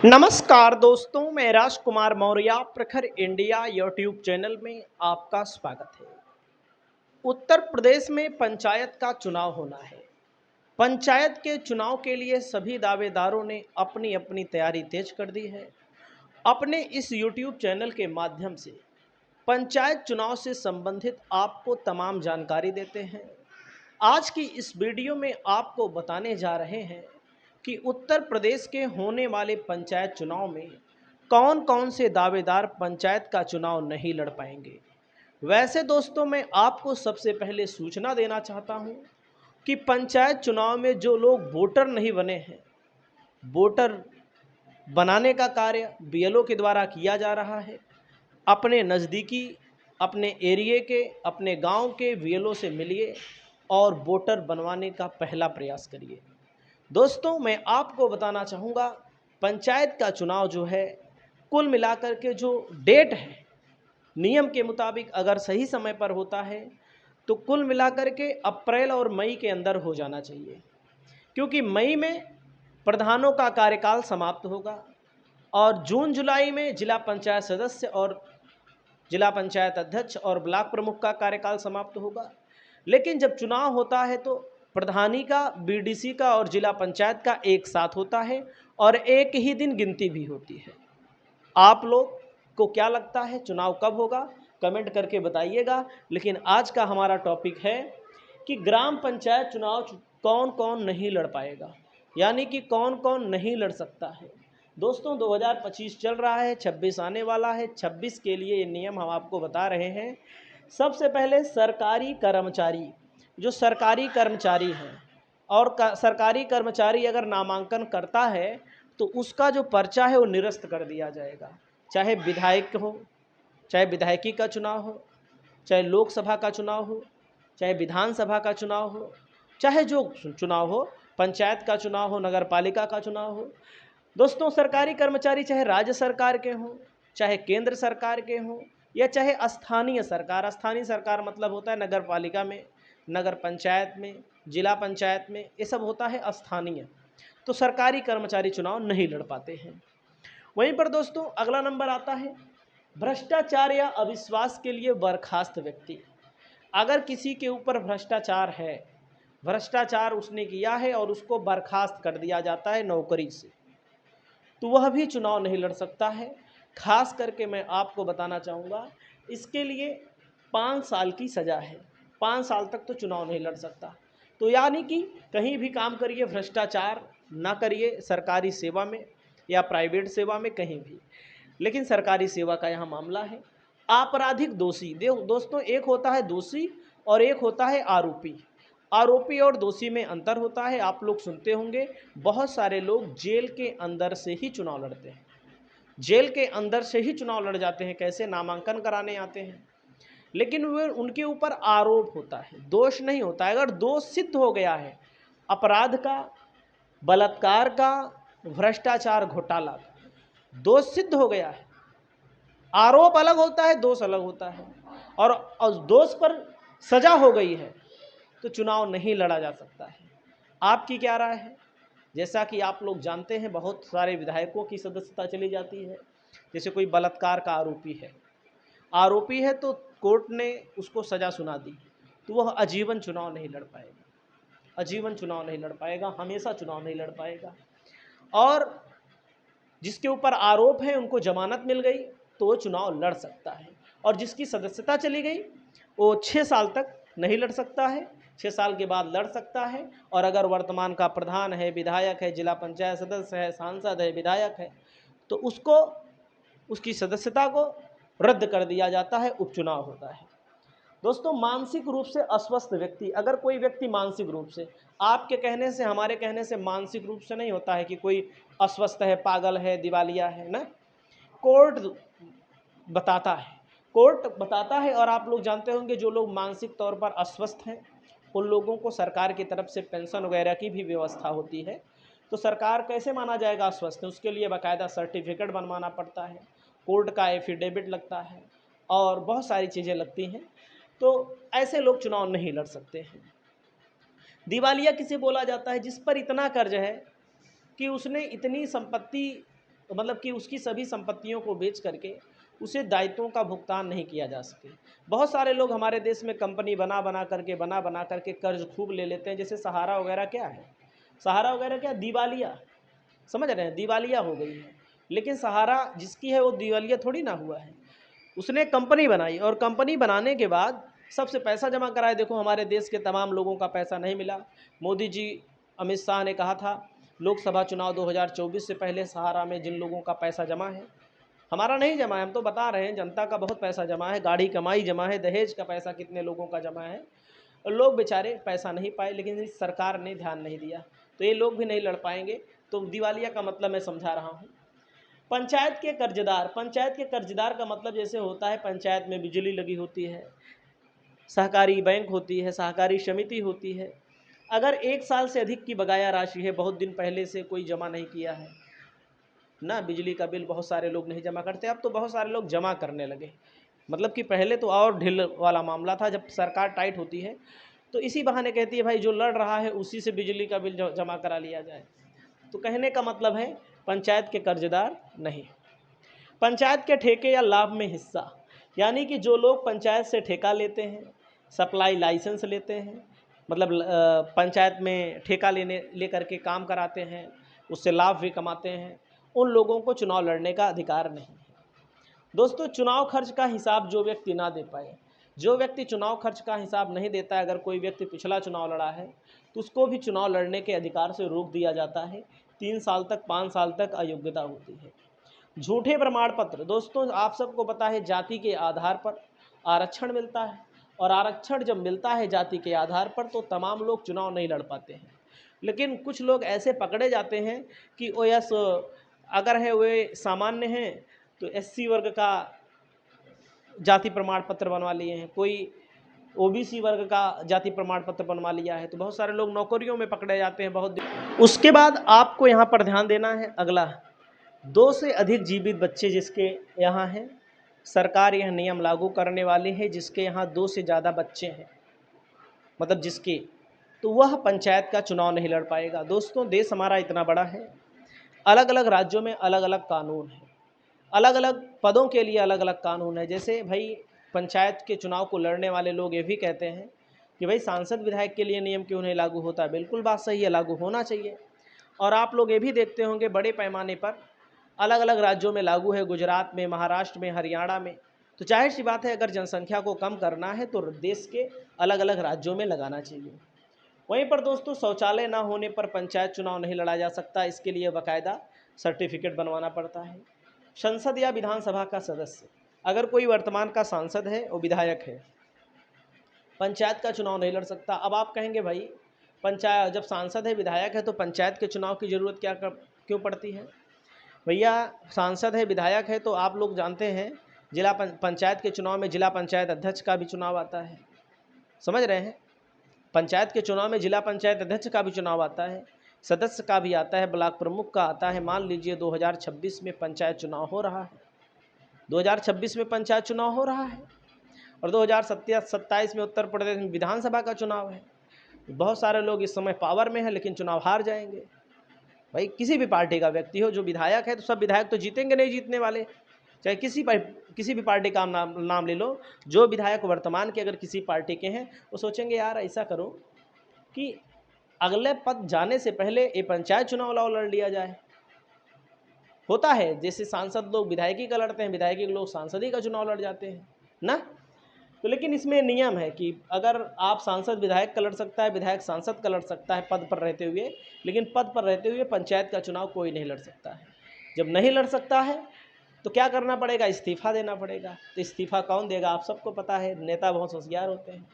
नमस्कार दोस्तों, मैं राजकुमार मौर्य प्रखर इंडिया यूट्यूब चैनल में आपका स्वागत है। उत्तर प्रदेश में पंचायत का चुनाव होना है। पंचायत के चुनाव के लिए सभी दावेदारों ने अपनी अपनी तैयारी तेज कर दी है। अपने इस यूट्यूब चैनल के माध्यम से पंचायत चुनाव से संबंधित आपको तमाम जानकारी देते हैं। आज की इस वीडियो में आपको बताने जा रहे हैं कि उत्तर प्रदेश के होने वाले पंचायत चुनाव में कौन कौन से दावेदार पंचायत का चुनाव नहीं लड़ पाएंगे। वैसे दोस्तों, मैं आपको सबसे पहले सूचना देना चाहता हूं कि पंचायत चुनाव में जो लोग वोटर नहीं बने हैं, वोटर बनाने का कार्य बीएलओ के द्वारा किया जा रहा है। अपने नज़दीकी, अपने एरिए के, अपने गांव के बीएलओ से मिलिए और वोटर बनवाने का पहला प्रयास करिए। दोस्तों, मैं आपको बताना चाहूँगा, पंचायत का चुनाव जो है, कुल मिलाकर के जो डेट है, नियम के मुताबिक अगर सही समय पर होता है तो कुल मिलाकर के अप्रैल और मई के अंदर हो जाना चाहिए, क्योंकि मई में प्रधानों का कार्यकाल समाप्त होगा और जून जुलाई में जिला पंचायत सदस्य और जिला पंचायत अध्यक्ष और ब्लॉक प्रमुख का कार्यकाल समाप्त होगा। लेकिन जब चुनाव होता है तो प्रधानी का, बीडीसी का और जिला पंचायत का एक साथ होता है और एक ही दिन गिनती भी होती है। आप लोग को क्या लगता है चुनाव कब होगा, कमेंट करके बताइएगा। लेकिन आज का हमारा टॉपिक है कि ग्राम पंचायत चुनाव कौन कौन नहीं लड़ पाएगा, यानी कि कौन कौन नहीं लड़ सकता है। दोस्तों, 2025 चल रहा है, 26 आने वाला है। 26 के लिए ये नियम हम आपको बता रहे हैं। सबसे पहले सरकारी कर्मचारी, जो सरकारी कर्मचारी हैं और सरकारी कर्मचारी अगर नामांकन करता है तो उसका जो पर्चा है वो निरस्त कर दिया जाएगा। चाहे विधायक हो, चाहे विधायकी का चुनाव हो, चाहे लोकसभा का चुनाव हो, चाहे विधानसभा का चुनाव हो, चाहे जो चुनाव हो, पंचायत का चुनाव हो, नगर पालिका का चुनाव हो। दोस्तों, सरकारी कर्मचारी चाहे राज्य सरकार के हों, चाहे केंद्र सरकार के हों, या चाहे स्थानीय सरकार। स्थानीय सरकार मतलब होता है नगर पालिका में, नगर पंचायत में, जिला पंचायत में, ये सब होता है स्थानीय। तो सरकारी कर्मचारी चुनाव नहीं लड़ पाते हैं। वहीं पर दोस्तों अगला नंबर आता है भ्रष्टाचार या अविश्वास के लिए बर्खास्त व्यक्ति। अगर किसी के ऊपर भ्रष्टाचार है, भ्रष्टाचार उसने किया है और उसको बर्खास्त कर दिया जाता है नौकरी से, तो वह भी चुनाव नहीं लड़ सकता है। खास करके मैं आपको बताना चाहूँगा, इसके लिए 5 साल की सज़ा है। 5 साल तक तो चुनाव नहीं लड़ सकता। तो यानी कि कहीं भी काम करिए, भ्रष्टाचार ना करिए, सरकारी सेवा में या प्राइवेट सेवा में, कहीं भी। लेकिन सरकारी सेवा का यहाँ मामला है। आपराधिक दोषी, दोस्तों, एक होता है दोषी और एक होता है आरोपी। आरोपी और दोषी में अंतर होता है। आप लोग सुनते होंगे, बहुत सारे लोग जेल के अंदर से ही चुनाव लड़ते हैं। जेल के अंदर से ही चुनाव लड़ जाते हैं। कैसे? नामांकन कराने आते हैं, लेकिन वे उनके ऊपर आरोप होता है, दोष नहीं होता है। अगर दोष सिद्ध हो गया है अपराध का, बलात्कार का, भ्रष्टाचार, घोटाला का, दोष सिद्ध हो गया है, आरोप अलग होता है, दोष अलग होता है, और दोष पर सजा हो गई है तो चुनाव नहीं लड़ा जा सकता है। आपकी क्या राय है? जैसा कि आप लोग जानते हैं, बहुत सारे विधायकों की सदस्यता चली जाती है। जैसे कोई बलात्कार का आरोपी है तो कोर्ट ने उसको सज़ा सुना दी, तो वह आजीवन चुनाव नहीं लड़ पाएगा, आजीवन चुनाव नहीं लड़ पाएगा, हमेशा चुनाव नहीं लड़ पाएगा। और जिसके ऊपर आरोप है उनको जमानत मिल गई तो वो चुनाव लड़ सकता है, और जिसकी सदस्यता चली गई वो 6 साल तक नहीं लड़ सकता है, 6 साल के बाद लड़ सकता है। और अगर वर्तमान का प्रधान है, विधायक है, जिला पंचायत सदस्य है, सांसद है, विधायक है, तो उसको, उसकी सदस्यता को रद्द कर दिया जाता है, उपचुनाव होता है। दोस्तों, मानसिक रूप से अस्वस्थ व्यक्ति, अगर कोई व्यक्ति मानसिक रूप से, आपके कहने से, हमारे कहने से मानसिक रूप से नहीं होता है कि कोई अस्वस्थ है, पागल है, दिवालिया है ना, कोर्ट बताता है, कोर्ट बताता है। और आप लोग जानते होंगे, जो लोग मानसिक तौर पर अस्वस्थ हैं उन लोगों को सरकार की तरफ से पेंशन वगैरह की भी व्यवस्था होती है। तो सरकार कैसे माना जाएगा अस्वस्थ है? उसके लिए बाकायदा सर्टिफिकेट बनवाना पड़ता है, कोर्ट का एफिडेविट लगता है और बहुत सारी चीज़ें लगती हैं। तो ऐसे लोग चुनाव नहीं लड़ सकते हैं। दिवालिया किसे बोला जाता है? जिस पर इतना कर्ज है कि उसने इतनी संपत्ति तो मतलब कि उसकी सभी संपत्तियों को बेच करके उसे दायित्वों का भुगतान नहीं किया जा सके। बहुत सारे लोग हमारे देश में कंपनी बना बना करके कर्ज खूब ले लेते हैं। जैसे सहारा वगैरह क्या है, सहारा वगैरह क्या, दिवालिया, समझ रहे हैं, दिवालिया हो गई है। लेकिन सहारा जिसकी है वो दिवालिया थोड़ी ना हुआ है, उसने कंपनी बनाई और कंपनी बनाने के बाद सबसे पैसा जमा कराए। देखो हमारे देश के तमाम लोगों का पैसा नहीं मिला। मोदी जी, अमित शाह ने कहा था लोकसभा चुनाव 2024 से पहले सहारा में जिन लोगों का पैसा जमा है, हमारा नहीं जमा है, हम तो बता रहे हैं, जनता का बहुत पैसा जमा है, गाड़ी कमाई जमा है, दहेज का पैसा कितने लोगों का जमा है, और लोग बेचारे पैसा नहीं पाए। लेकिन इस सरकार ने ध्यान नहीं दिया, तो ये लोग भी नहीं लड़ पाएंगे। तो दिवालिया का मतलब मैं समझा रहा हूँ। पंचायत के कर्जदार, पंचायत के कर्जदार का मतलब जैसे होता है पंचायत में बिजली लगी होती है, सहकारी बैंक होती है, सहकारी समिति होती है। अगर 1 साल से अधिक की बकाया राशि है, बहुत दिन पहले से कोई जमा नहीं किया है ना, बिजली का बिल बहुत सारे लोग नहीं जमा करते, अब तो बहुत सारे लोग जमा करने लगे। मतलब कि पहले तो और ढील वाला मामला था, जब सरकार टाइट होती है तो इसी बहाने कहती है भाई जो लड़ रहा है उसी से बिजली का बिल जमा करा लिया जाए। तो कहने का मतलब है पंचायत के कर्जदार नहीं। पंचायत के ठेके या लाभ में हिस्सा, यानी कि जो लोग पंचायत से ठेका लेते हैं, सप्लाई लाइसेंस लेते हैं, मतलब पंचायत में ठेका लेकर के काम कराते हैं, उससे लाभ भी कमाते हैं, उन लोगों को चुनाव लड़ने का अधिकार नहीं है। दोस्तों, चुनाव खर्च का हिसाब जो व्यक्ति ना दे पाए, जो व्यक्ति चुनाव खर्च का हिसाब नहीं देता है, अगर कोई व्यक्ति पिछला चुनाव लड़ा है तो उसको भी चुनाव लड़ने के अधिकार से रोक दिया जाता है। 3 साल तक, 5 साल तक अयोग्यता होती है। झूठे प्रमाण पत्र, दोस्तों आप सबको पता है जाति के आधार पर आरक्षण मिलता है, और आरक्षण जब मिलता है जाति के आधार पर तो तमाम लोग चुनाव नहीं लड़ पाते हैं। लेकिन कुछ लोग ऐसे पकड़े जाते हैं कि ओ यस, अगर है वे सामान्य हैं तो एससी वर्ग का जाति प्रमाण पत्र बनवा लिए हैं, कोई ओबीसी वर्ग का जाति प्रमाण पत्र बनवा लिया है, तो बहुत सारे लोग नौकरियों में पकड़े जाते हैं बहुत दिन। उसके बाद आपको यहाँ पर ध्यान देना है अगला, 2 से अधिक जीवित बच्चे जिसके यहाँ हैं, सरकार यह नियम लागू करने वाली है जिसके यहाँ 2 से ज़्यादा बच्चे हैं, मतलब जिसके, तो वह पंचायत का चुनाव नहीं लड़ पाएगा। दोस्तों देश हमारा इतना बड़ा है, अलग अलग राज्यों में अलग अलग कानून है, अलग अलग पदों के लिए अलग अलग कानून है। जैसे भाई पंचायत के चुनाव को लड़ने वाले लोग ये भी कहते हैं कि भाई सांसद विधायक के लिए नियम क्यों नहीं लागू होता, बिल्कुल बात सही है, लागू होना चाहिए। और आप लोग ये भी देखते होंगे बड़े पैमाने पर अलग अलग राज्यों में लागू है, गुजरात में, महाराष्ट्र में, हरियाणा में। तो जाहिर सी बात है अगर जनसंख्या को कम करना है तो देश के अलग अलग राज्यों में लगाना चाहिए। वहीं पर दोस्तों शौचालय ना होने पर पंचायत चुनाव नहीं लड़ा जा सकता, इसके लिए बाकायदा सर्टिफिकेट बनवाना पड़ता है। संसद या विधानसभा का सदस्य, अगर कोई वर्तमान का सांसद है और विधायक है, पंचायत का चुनाव नहीं लड़ सकता। अब आप कहेंगे भाई पंचायत जब सांसद है विधायक है तो पंचायत के चुनाव की ज़रूरत क्यों पड़ती है? भैया सांसद है विधायक है तो आप लोग जानते हैं जिला पंचायत के चुनाव में जिला पंचायत अध्यक्ष का भी चुनाव आता है, समझ रहे हैं, पंचायत के चुनाव में जिला पंचायत अध्यक्ष का भी चुनाव आता है, सदस्य का भी आता है, ब्लॉक प्रमुख का आता है। मान लीजिए 2026 में पंचायत चुनाव हो रहा है, 2026 में पंचायत चुनाव हो रहा है और 2027 में उत्तर प्रदेश में विधानसभा का चुनाव है। बहुत सारे लोग इस समय पावर में हैं लेकिन चुनाव हार जाएंगे। भाई किसी भी पार्टी का व्यक्ति हो, जो विधायक है तो सब विधायक तो जीतेंगे नहीं, जीतने वाले, चाहे किसी भी पार्टी का नाम ले लो, जो विधायक वर्तमान के अगर किसी पार्टी के हैं वो सोचेंगे यार ऐसा करो कि अगले पद जाने से पहले ये पंचायत चुनाव लड़ लिया जाए। होता है जैसे सांसद लोग विधायकी का लड़ते हैं, विधायकी लोग सांसदी का चुनाव लड़ जाते हैं ना। तो लेकिन इसमें नियम है कि अगर आप सांसद विधायक का लड़ सकता है, विधायक सांसद का लड़ सकता है पद पर रहते हुए, लेकिन पद पर रहते हुए पंचायत का चुनाव कोई नहीं लड़ सकता है। जब नहीं लड़ सकता है तो क्या करना पड़ेगा? इस्तीफा देना पड़ेगा। तो इस्तीफा कौन देगा? आप सबको पता है, नेता बहुत होशियार होते हैं।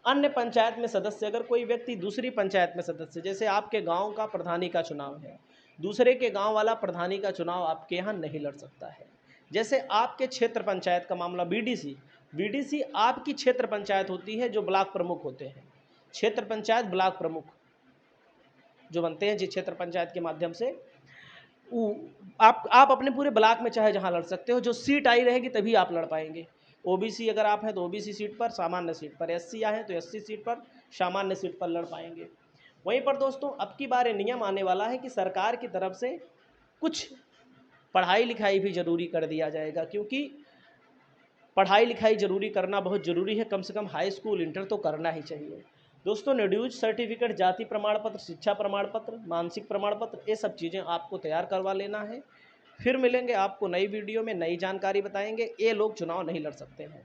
अन्य पंचायत में सदस्य, अगर कोई व्यक्ति दूसरी पंचायत में सदस्य, जैसे आपके गांव का प्रधानी का चुनाव है, दूसरे के गांव वाला प्रधानी का चुनाव आपके यहाँ नहीं लड़ सकता है। जैसे आपके क्षेत्र पंचायत का मामला, बीडीसी आपकी क्षेत्र पंचायत होती है जो ब्लॉक प्रमुख होते हैं, क्षेत्र पंचायत ब्लॉक प्रमुख जो बनते हैं जिस क्षेत्र पंचायत के माध्यम से आप अपने पूरे ब्लॉक में चाहे जहां लड़ सकते हो, जो सीट आई रहेगी तभी आप लड़ पाएंगे। ओबीसी अगर आप हैं तो ओबीसी सीट पर, सामान्य सीट पर, एससी हैं तो एससी सीट पर, सामान्य सीट पर लड़ पाएंगे। वहीं पर दोस्तों अब की बार नियम आने वाला है कि सरकार की तरफ से कुछ पढ़ाई लिखाई भी ज़रूरी कर दिया जाएगा, क्योंकि पढ़ाई लिखाई ज़रूरी करना बहुत ज़रूरी है। कम से कम हाई स्कूल इंटर तो करना ही चाहिए। दोस्तों, निड्यूज सर्टिफिकेट, जाति प्रमाण पत्र, शिक्षा प्रमाण पत्र, मानसिक प्रमाण पत्र, ये सब चीज़ें आपको तैयार करवा लेना है। फिर मिलेंगे आपको नई वीडियो में, नई जानकारी बताएंगे। ये लोग चुनाव नहीं लड़ सकते हैं।